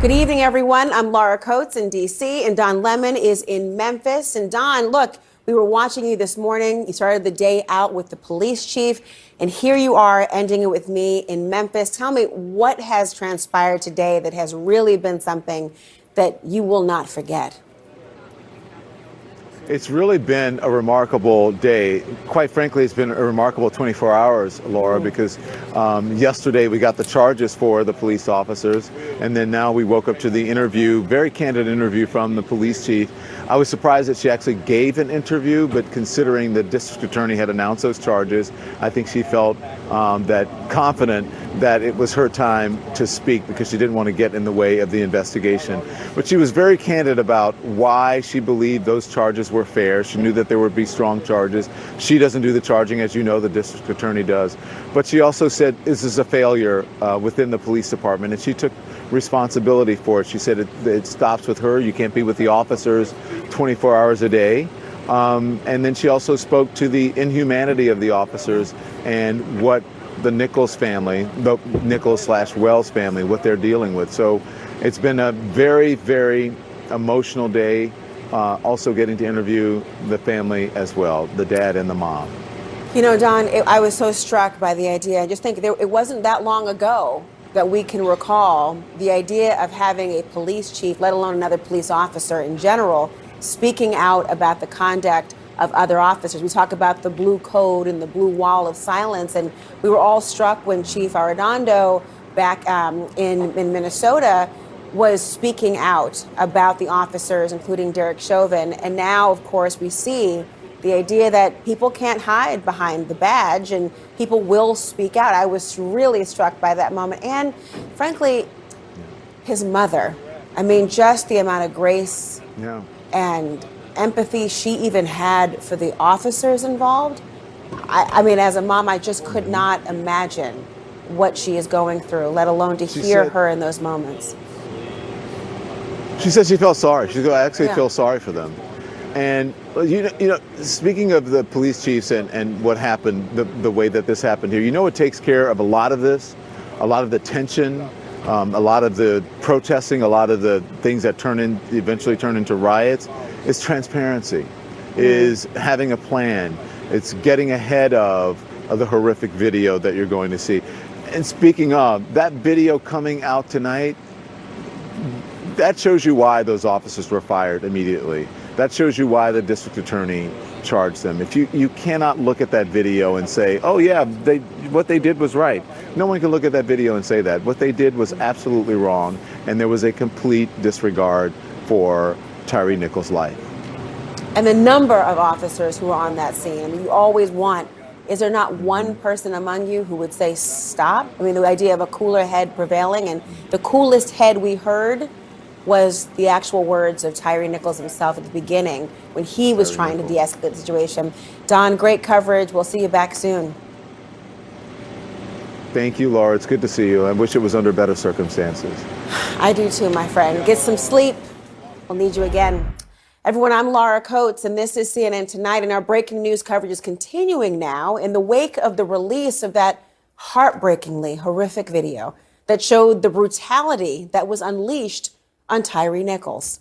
Good evening, everyone. I'm Laura Coates in D.C., and Don Lemon is in Memphis. And Don, look, we were watching you this morning. You started the day out with the police chief, and here you are ending it with me in Memphis. Tell me what has transpired today that has really been something that you will not forget. It's really been a remarkable day. Quite frankly, it's been a remarkable 24 hours, Laura, because yesterday we got the charges for the police officers, and then now we woke up to the interview, very candid interview from the police chief. I was surprised that she actually gave an interview, but considering the district attorney had announced those charges, I think she felt that confident that it was her time to speak because she didn't want to get in the way of the investigation. But she was very candid about why she believed those charges were fair. She knew that there would be strong charges. She doesn't do the charging, as you know, the district attorney does. But she also said this is a failure within the police department, and she took responsibility for it. She said it stops with her. You can't be with the officers 24 hours a day. And then she also spoke to the inhumanity of the officers and what the Nichols family, the Nichols/Wells family, what they're dealing with. So it's been a very, very emotional day. Also getting to interview the family as well, the dad and the mom. You know, Don, I was so struck by the idea. I just think it wasn't that long ago that we can recall the idea of having a police chief, let alone another police officer in general, speaking out about the conduct of other officers. We talk about the blue code and the blue wall of silence, and we were all struck when Chief Arredondo back in Minnesota was speaking out about the officers, including Derek Chauvin. And now, of course, we see the idea that people can't hide behind the badge and people will speak out. I was really struck by that moment. And frankly, his mother, I mean, just the amount of grace and empathy she even had for the officers involved. I mean, as a mom, I just could not imagine what she is going through, let alone to hear her in those moments. She said she felt sorry. She said, I actually feel sorry for them. And you know, speaking of the police chiefs and what happened, the way that this happened here, you know, it takes care of a lot of this, a lot of the tension, a lot of the protesting, a lot of the things that eventually turn into riots. Is transparency, is having a plan. It's getting ahead of the horrific video that you're going to see. And speaking of that video coming out tonight, that shows you why those officers were fired immediately. That shows you why the district attorney charged them. If you cannot look at that video and say, oh yeah, what they did was right. No one can look at that video and say that. What they did was absolutely wrong, and there was a complete disregard for Tyre Nichols' life. And the number of officers who are on that scene, I mean, you always want, is there not one person among you who would say stop? I mean, the idea of a cooler head prevailing, and the coolest head we heard was the actual words of Tyre Nichols himself at the beginning when he was trying to de-escalate the situation. Don, great coverage. We'll see you back soon. Thank you, Laura. It's good to see you. I wish it was under better circumstances. I do too, my friend. Get some sleep. We'll need you again. Everyone, I'm Laura Coates, and this is CNN Tonight, and our breaking news coverage is continuing now in the wake of the release of that heartbreakingly horrific video that showed the brutality that was unleashed on Tyre Nichols.